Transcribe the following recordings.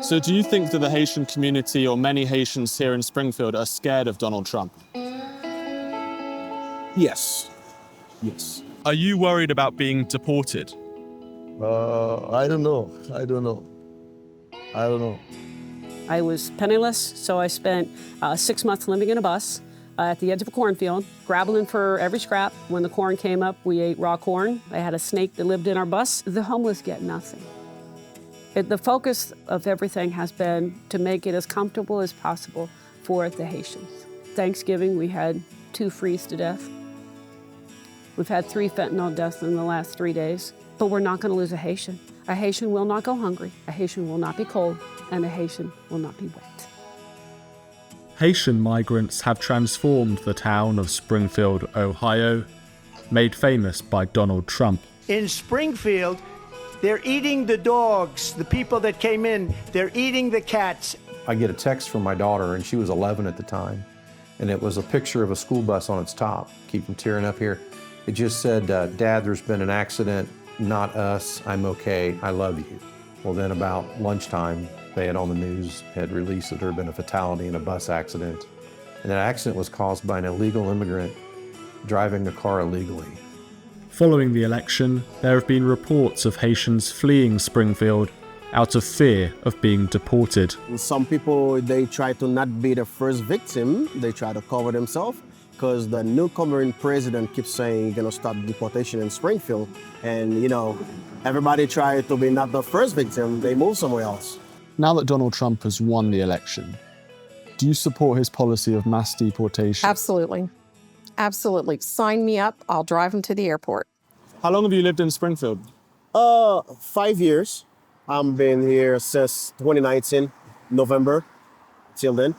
So do you think that the Haitian community or many Haitians here in Springfield are scared of Donald Trump? Yes. Yes. Are you worried about being deported? I don't know. I don't know. I was penniless, so I spent 6 months living in a bus at the edge of a cornfield, grabbling for every scrap. When the corn came up, we ate raw corn. I had a snake that lived in our bus. The homeless get nothing. The focus of everything has been to make it as comfortable as possible for the Haitians. Thanksgiving, we had 2 freeze to death. We've had 3 fentanyl deaths in the last 3 days, but we're not gonna lose a Haitian. A Haitian will not go hungry, a Haitian will not be cold, and a Haitian will not be wet. Haitian migrants have transformed the town of Springfield, Ohio, made famous by Donald Trump. In Springfield, they're eating the dogs, the people that came in, they're eating the cats. I get a text from my daughter, and she was 11 at the time, and it was a picture of a school bus on its top. Keep from tearing up here. It just said, Dad, there's been an accident, not us, I'm okay, I love you. Well, then about lunchtime, they had on the news, had released that there had been a fatality in a bus accident. And that accident was caused by an illegal immigrant driving a car illegally. Following the election, there have been reports of Haitians fleeing Springfield out of fear of being deported. Some people, they try to not be the first victim. They try to cover themselves because the newcomer president keeps saying he's gonna stop deportation in Springfield. And everybody try to be not the first victim, they move somewhere else. Now that Donald Trump has won the election, do you support his policy of mass deportation? Absolutely. Absolutely. Sign me up. I'll drive them to the airport. How long have you lived in Springfield? 5 years. I've been here since 2019, November, till then.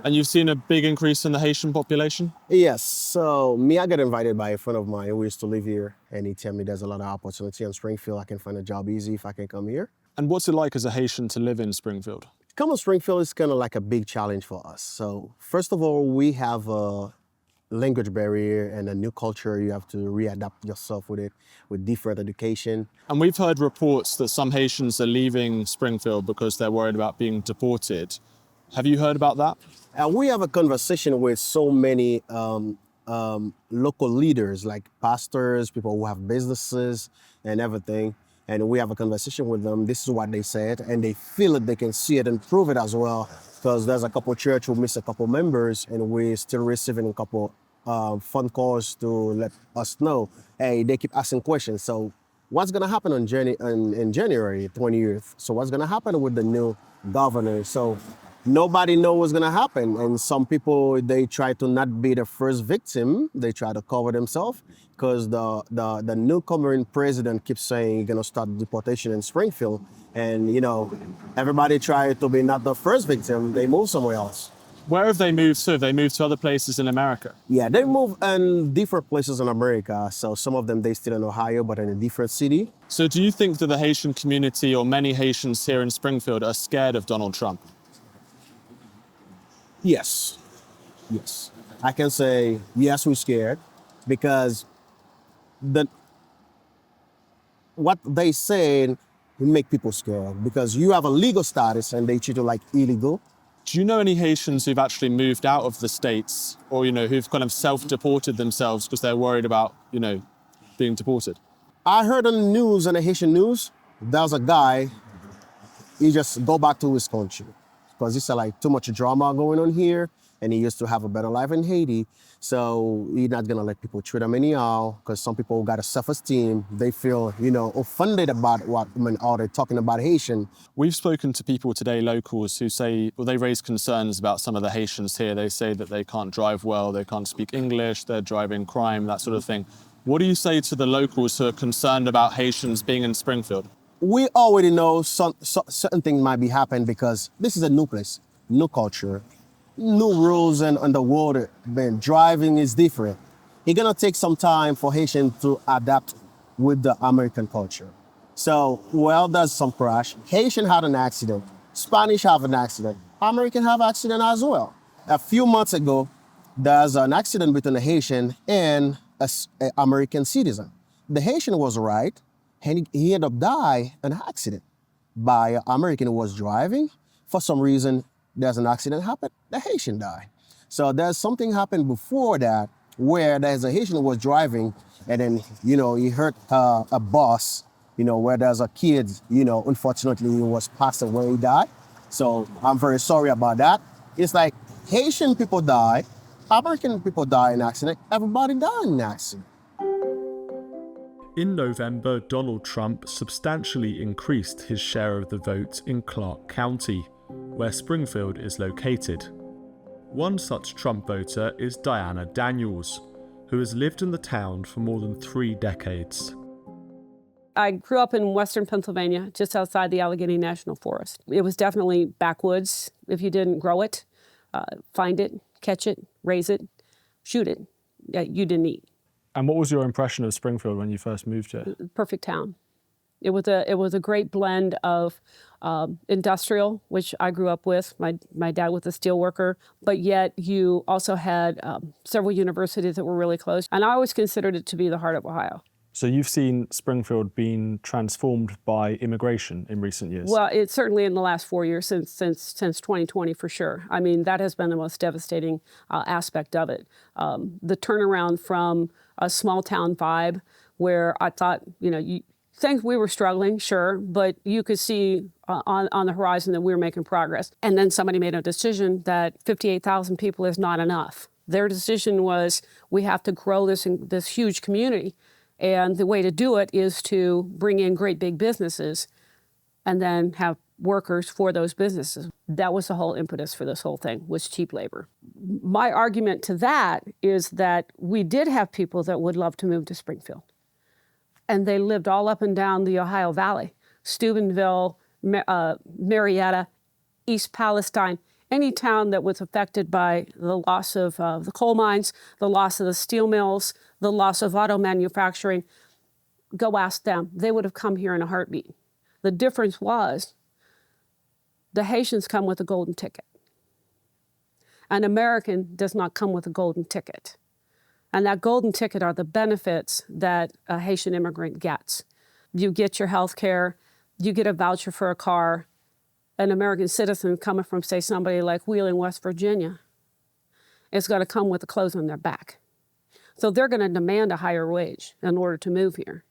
And you've seen a big increase in the Haitian population? Yes. So I got invited by a friend of mine who used to live here, and he told me there's a lot of opportunity in Springfield. I can find a job easy if I can come here. And what's it like as a Haitian to live in Springfield? Coming to Springfield is kind of like a big challenge for us. So first of all, we have a language barrier and a new culture. You have to readapt yourself with it, with different education. And we've heard reports that some Haitians are leaving Springfield because they're worried about being deported. Have you heard about that? We have a conversation with so many local leaders, like pastors, people who have businesses and everything. And we have a conversation with them. This is what they said, and they feel it, they can see it and prove it as well. Because there's a couple church who miss a couple members, and we're still receiving a couple phone calls to let us know, hey, they keep asking questions. So what's gonna happen in January 20th? So what's gonna happen with the new governor? So nobody knows what's gonna happen. And some people, they try to not be the first victim. They try to cover themselves because the newcomer president keeps saying he's gonna start deportation in Springfield. And everybody try to be not the first victim, they move somewhere else. Where have they moved to? Have they moved to other places in America? Yeah, they move in different places in America. So some of them, they still in Ohio, but in a different city. So do you think that the Haitian community or many Haitians here in Springfield are scared of Donald Trump? Yes. Yes. I can say, yes, we're scared because what they say make people scared because you have a legal status and they treat you like illegal. Do you know any Haitians who've actually moved out of the States or, who've kind of self-deported themselves because they're worried about, being deported? I heard on the news, on the Haitian news, there's a guy, he just go back to his country because he said like too much drama going on here and he used to have a better life in Haiti. So he's not gonna let people treat him anyhow because some people got a self-esteem. They feel, offended about all they're talking about Haitian. We've spoken to people today, locals, who say, they raise concerns about some of the Haitians here. They say that they can't drive well, they can't speak English, they're driving crime, that sort of thing. What do you say to the locals who are concerned about Haitians being in Springfield? We already know certain things might be happening because this is a new place, new culture. New rules and the world, man, driving is different. It's gonna take some time for Haitian to adapt with the American culture. So, there's some crash. Haitian had an accident. Spanish have an accident. American have accident as well. A few months ago, there's an accident between a Haitian and an American citizen. The Haitian was right, and he ended up dying in an accident by an American who was driving. for some reason, there's an accident happen, the Haitian die. So there's something happened before that where there's a Haitian who was driving and then, he hurt a bus, where there's a kid, unfortunately he was passed away, he died. So I'm very sorry about that. It's like Haitian people die, American people die in accident, everybody died in accident. In November, Donald Trump substantially increased his share of the vote in Clark County, where Springfield is located. One such Trump voter is Diana Daniels, who has lived in the town for more than 3 decades. I grew up in western Pennsylvania, just outside the Allegheny National Forest. It was definitely backwoods. If you didn't grow it, find it, catch it, raise it, shoot it, you didn't eat. And what was your impression of Springfield when you first moved here? Perfect town. It was a great blend of industrial, which I grew up with. My dad was a steel worker, but yet you also had several universities that were really close. And I always considered it to be the heart of Ohio. So you've seen Springfield being transformed by immigration in recent years? Well, it's certainly in the last 4 years since 2020 for sure. I mean, that has been the most devastating aspect of it. The turnaround from a small town vibe where I thought, things we were struggling, sure, but you could see on the horizon that we were making progress. And then somebody made a decision that 58,000 people is not enough. Their decision was, we have to grow this huge community. And the way to do it is to bring in great big businesses and then have workers for those businesses. That was the whole impetus for this whole thing, was cheap labor. My argument to that is that we did have people that would love to move to Springfield. And they lived all up and down the Ohio Valley, Steubenville, Marietta, East Palestine, any town that was affected by the loss of the coal mines, the loss of the steel mills, the loss of auto manufacturing. Go ask them. They would have come here in a heartbeat. The difference was the Haitians come with a golden ticket. An American does not come with a golden ticket. And that golden ticket are the benefits that a Haitian immigrant gets. You get your health care, you get a voucher for a car. An American citizen coming from, say, somebody like Wheeling, West Virginia, is going to come with the clothes on their back. So they're going to demand a higher wage in order to move here.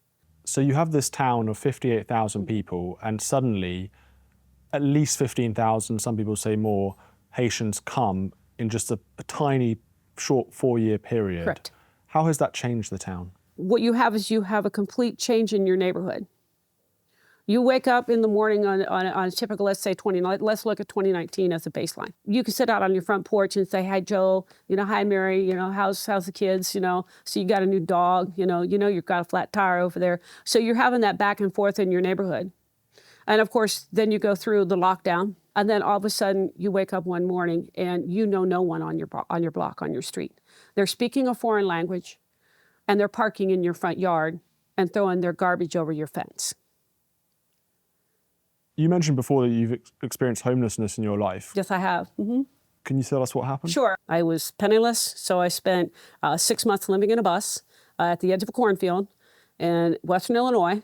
So you have this town of 58,000 people, and suddenly at least 15,000, some people say more, Haitians come in just a tiny, short 4-year period. Correct. How has that changed the town? What you have is you have a complete change in your neighborhood. You wake up in the morning on a typical, let's say let's look at 2019 as a baseline. You can sit out on your front porch and say, hi, Joe, hi, Mary, how's the kids, so you got a new dog, you've got a flat tire over there. So you're having that back and forth in your neighborhood. And of course, then you go through the lockdown, and then all of a sudden you wake up one morning and no one on your block, on your street. They're speaking a foreign language, and they're parking in your front yard and throwing their garbage over your fence. You mentioned before that you've experienced homelessness in your life. Yes, I have. Mm-hmm. Can you tell us what happened? Sure. I was penniless, so I spent 6 months living in a bus at the edge of a cornfield in Western Illinois,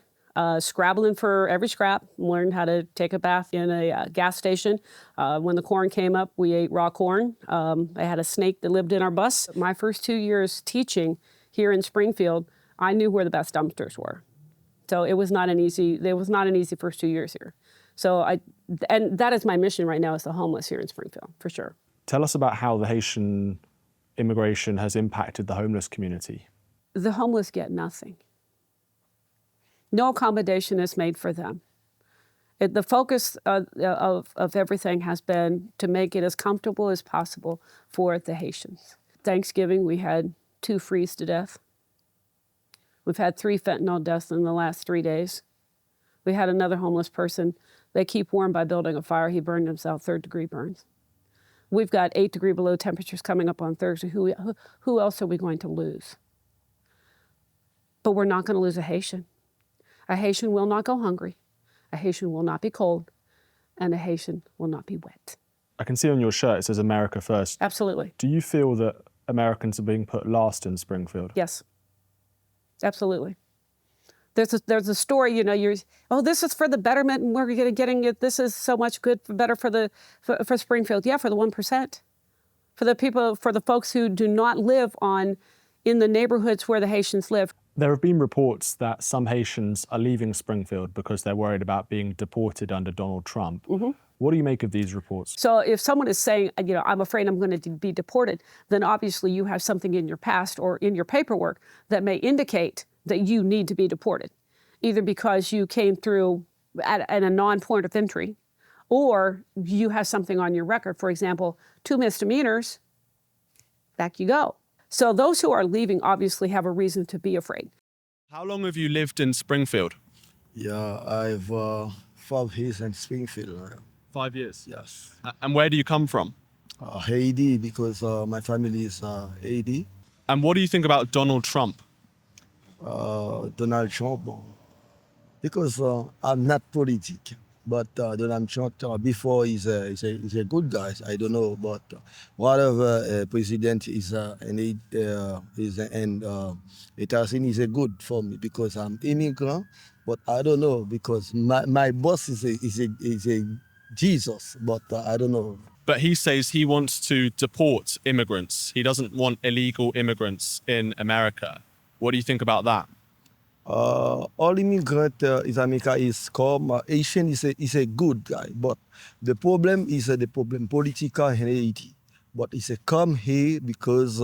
scrabbling for every scrap, learned how to take a bath in a gas station. When the corn came up, we ate raw corn. I had a snake that lived in our bus. My first 2 years teaching here in Springfield, I knew where the best dumpsters were. So it was not an easy first 2 years here. And that is my mission right now, is the homeless here in Springfield, for sure. Tell us about how the Haitian immigration has impacted the homeless community. The homeless get nothing. No accommodation is made for them. The focus of everything has been to make it as comfortable as possible for the Haitians. Thanksgiving, we had 2 freeze to death. We've had 3 fentanyl deaths in the last 3 days. We had another homeless person. They keep warm by building a fire. He burned himself, 3rd-degree burns. We've got 8-degree below temperatures coming up on Thursday. Who else are we going to lose? But we're not going to lose a Haitian. A Haitian will not go hungry. A Haitian will not be cold. And a Haitian will not be wet. I can see on your shirt it says America First. Absolutely. Do you feel that Americans are being put last in Springfield? Yes. Absolutely. There's a story, this is for the betterment, and we're getting it. This is so much better for Springfield. Yeah, for the 1%, for the people, for the folks who do not live in the neighborhoods where the Haitians live. There have been reports that some Haitians are leaving Springfield because they're worried about being deported under Donald Trump. What do you make of these reports? So if someone is saying, I'm afraid I'm going to be deported, then obviously you have something in your past or in your paperwork that may indicate that you need to be deported, either because you came through at a non-point of entry, or you have something on your record. For example, 2 misdemeanors, back you go. So those who are leaving obviously have a reason to be afraid. How long have you lived in Springfield? Yeah, I've 5 years in Springfield. 5 years. Yes. And where do you come from? Haiti, because my family is Haiti. And what do you think about Donald Trump? Donald Trump, because I'm not politic, but Donald Trump before he's a good guy. I don't know, but whatever president is Haitian is a good for me because I'm immigrant. But I don't know because my boss is a Jesus, but I don't know. But he says he wants to deport immigrants. He doesn't want illegal immigrants in America. What do you think about that? All immigrant in America is come. Haitian is a good guy, but the problem is the problem political in Haiti. But he's a come here because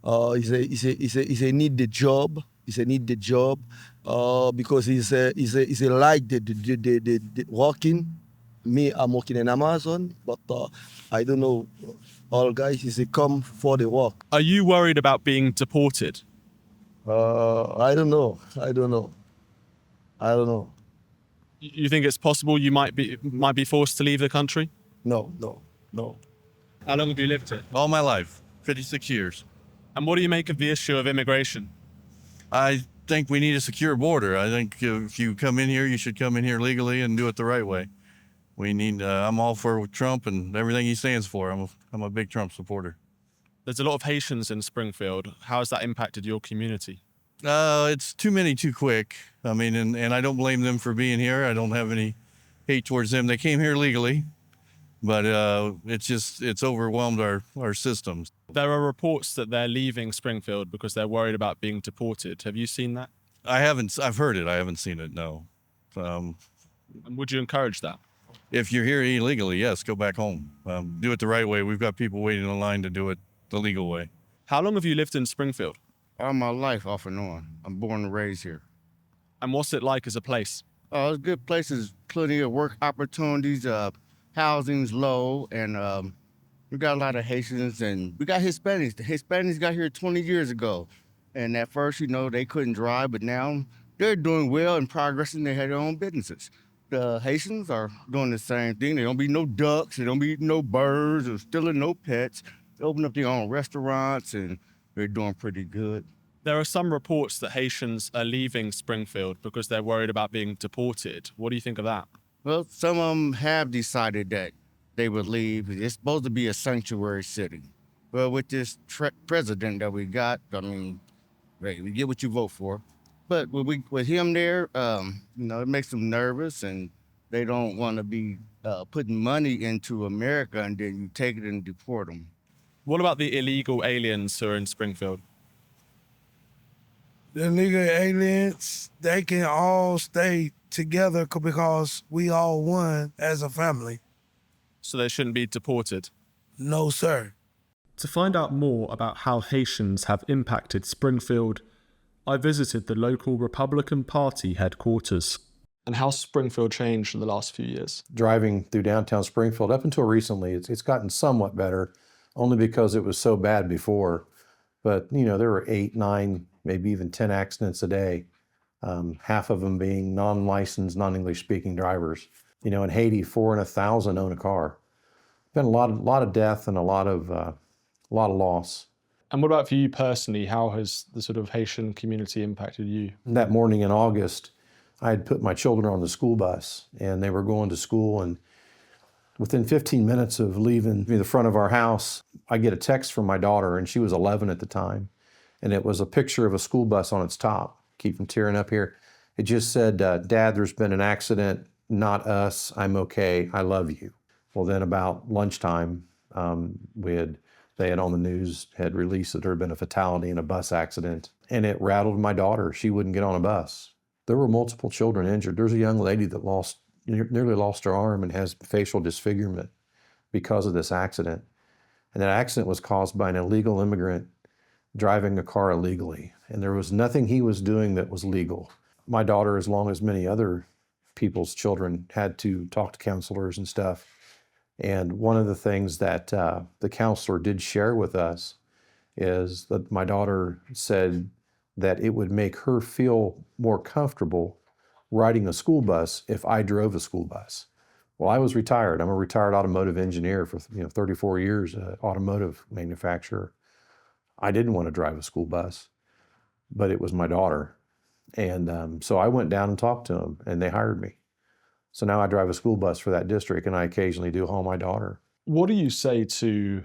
he's a need the job. He's a need the job because he's a like the working. Me, I'm working in Amazon, but I don't know. All guys is a come for the work. Are you worried about being deported? I don't know. You think it's possible you might be forced to leave the country? No. How long have you lived here? All my life, 56 years. And what do you make of the issue of immigration? I think we need a secure border. I think if you come in here, you should come in here legally and do it the right way. We need. I'm all for Trump and everything he stands for. I'm a big Trump supporter. There's a lot of Haitians in Springfield. How has that impacted your community? It's too many too quick. I mean, and I don't blame them for being here. I don't have any hate towards them. They came here legally, but it's overwhelmed our systems. There are reports that they're leaving Springfield because they're worried about being deported. Have you seen that? I haven't. I've heard it. I haven't seen it. No. And would you encourage that? If you're here illegally, yes, go back home. Do it the right way. We've got people waiting in line to do it the legal way. How long have you lived in Springfield? All my life, off and on. I'm born and raised here. And what's it like as a place? It's good places, plenty of work opportunities, housing's low, and we got a lot of Haitians, and we got Hispanics. The Hispanics got here 20 years ago. And at first, they couldn't drive, but now they're doing well and progressing. They had their own businesses. The Haitians are doing the same thing. They don't be no ducks, they don't be no birds, or stealing no pets. They open up their own restaurants, and they're doing pretty good. There are some reports that Haitians are leaving Springfield because they're worried about being deported. What do you think of that? Well, some of them have decided that they would leave. It's supposed to be a sanctuary city. Well, with this president that we got, we get what you vote for. But with him there, it makes them nervous, and they don't want to be putting money into America and then you take it and deport them. What about the illegal aliens who are in Springfield? The illegal aliens, they can all stay together because we all one as a family. So they shouldn't be deported? No, sir. To find out more about how Haitians have impacted Springfield, I visited the local Republican Party headquarters. And how's Springfield changed in the last few years? Driving through downtown Springfield, up until recently, it's gotten somewhat better, only because it was so bad before. But, there were 8, 9, maybe even 10 accidents a day, half of them being non-licensed, non-English speaking drivers. In Haiti, 4 in 1,000 own a car. Been a lot of death and a lot of loss. And what about for you personally? How has the sort of Haitian community impacted you? That morning in August, I had put my children on the school bus, and they were going to school, and within 15 minutes of leaving the front of our house, I get a text from my daughter, and she was 11 at the time, and it was a picture of a school bus on its top. Keep from tearing up here. It just said, Dad, there's been an accident, not us, I'm okay, I love you. Well, then about lunchtime, they had on the news, had released that there had been a fatality in a bus accident, and it rattled my daughter. She wouldn't get on a bus. There were multiple children injured. There's a young lady that nearly lost her arm and has facial disfigurement because of this accident. And that accident was caused by an illegal immigrant driving a car illegally. And there was nothing he was doing that was legal. My daughter, as long as many other people's children, had to talk to counselors and stuff. And one of the things that the counselor did share with us is that my daughter said that it would make her feel more comfortable riding a school bus if I drove a school bus. Well, I was retired. I'm a retired automotive engineer for 34 years, automotive manufacturer. I didn't want to drive a school bus, but it was my daughter. And so I went down and talked to them, and they hired me. So now I drive a school bus for that district, and I occasionally do haul my daughter. What do you say to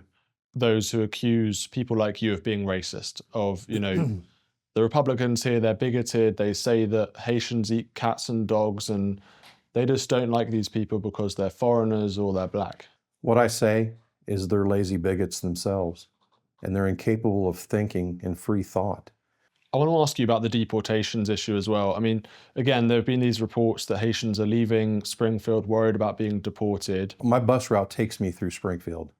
those who accuse people like you of being racist, of, the Republicans here, they're bigoted, they say that Haitians eat cats and dogs, and they just don't like these people because they're foreigners or they're black? What I say is they're lazy bigots themselves, and they're incapable of thinking in free thought. I want to ask you about the deportations issue as well. I mean, again, there have been these reports that Haitians are leaving Springfield worried about being deported. My bus route takes me through Springfield.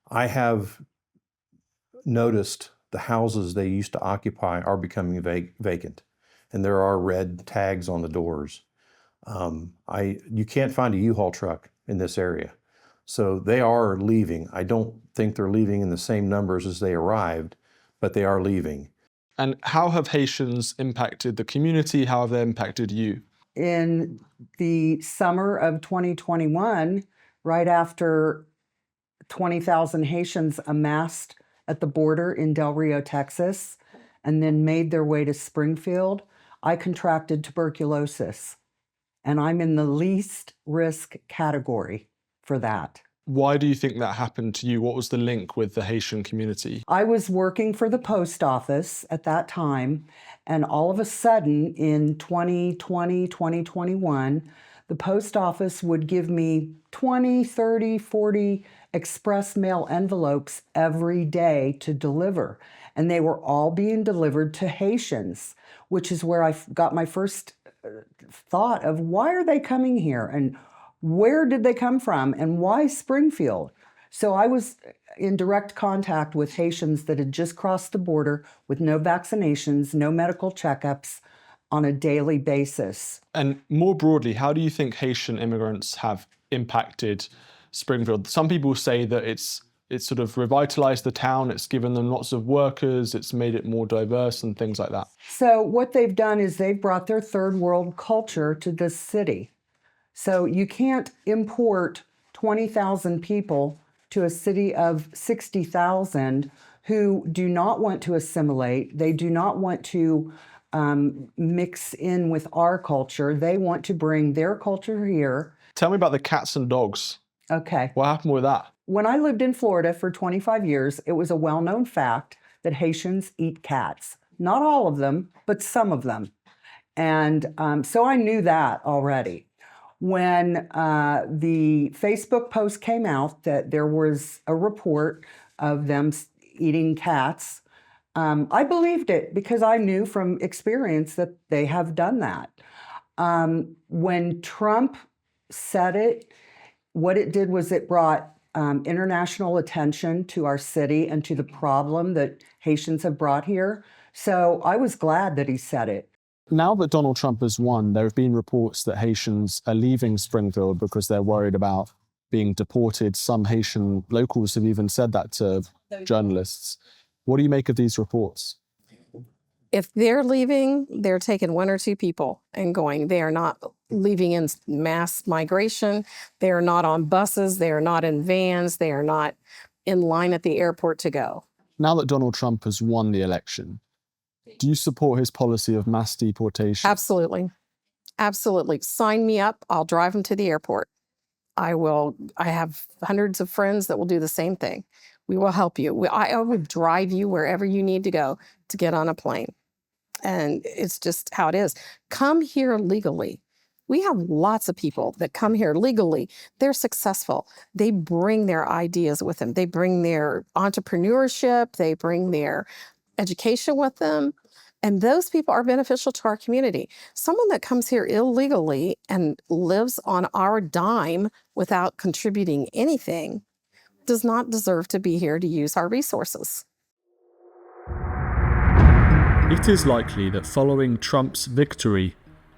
I have noticed the houses they used to occupy are becoming vacant, and there are red tags on the doors. You can't find a U-Haul truck in this area. So they are leaving. I don't think they're leaving in the same numbers as they arrived, but they are leaving. And how have Haitians impacted the community? How have they impacted you? In the summer of 2021, right after 20,000 Haitians amassed at the border in Del Rio, Texas, and then made their way to Springfield, I contracted tuberculosis. And I'm in the least risk category for that. Why do you think that happened to you? What was the link with the Haitian community? I was working for the post office at that time, and all of a sudden in 2020, 2021, the post office would give me 20, 30, 40 express mail envelopes every day to deliver. And they were all being delivered to Haitians, which is where I got my first thought of why are they coming here and where did they come from and why Springfield? So I was in direct contact with Haitians that had just crossed the border with no vaccinations, no medical checkups on a daily basis. And more broadly, how do you think Haitian immigrants have impacted Springfield? Some people say that it's sort of revitalized the town, it's given them lots of workers, it's made it more diverse and things like that. So what they've done is they've brought their third world culture to this city. So you can't import 20,000 people to a city of 60,000 who do not want to assimilate. They do not want to mix in with our culture. They want to bring their culture here. Tell me about the cats and dogs. Okay. What happened with that? When I lived in Florida for 25 years, it was a well-known fact that Haitians eat cats. Not all of them, but some of them. And so I knew that already. When the Facebook post came out that there was a report of them eating cats, I believed it because I knew from experience that they have done that. When Trump said it, what it did was it brought international attention to our city and to the problem that Haitians have brought here. So I was glad that he said it. Now that Donald Trump has won, there have been reports that Haitians are leaving Springfield because they're worried about being deported. Some Haitian locals have even said that to journalists. What do you make of these reports? If they're leaving, they're taking one or two people and going. They are not leaving in mass migration. They are not on buses. They are not in vans. They are not in line at the airport to go. Now that Donald Trump has won the election, do you support his policy of mass deportation? Absolutely. Absolutely. Sign me up. I'll drive them to the airport. I have hundreds of friends that will do the same thing. We will help you. I would drive you wherever you need to go to get on a plane. And it's just how it is. Come here legally. We have lots of people that come here legally. They're successful. They bring their ideas with them. They bring their entrepreneurship. They bring their education with them. And those people are beneficial to our community. Someone that comes here illegally and lives on our dime without contributing anything does not deserve to be here to use our resources. It is likely that following Trump's victory,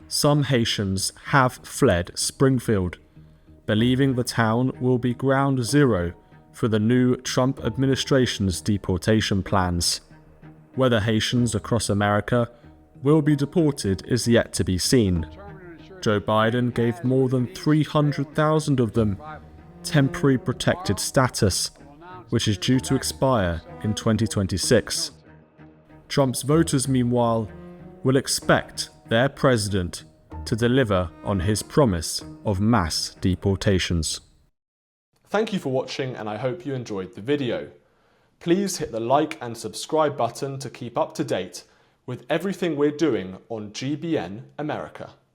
some Haitians have fled Springfield, believing the town will be ground zero for the new Trump administration's deportation plans. Whether Haitians across America will be deported is yet to be seen. Joe Biden gave more than 300,000 of them temporary protected status, which is due to expire in 2026. Trump's voters, meanwhile, will expect their president to deliver on his promise of mass deportations. Thank you for watching, and I hope you enjoyed the video. Please hit the like and subscribe button to keep up to date with everything we're doing on GBN America.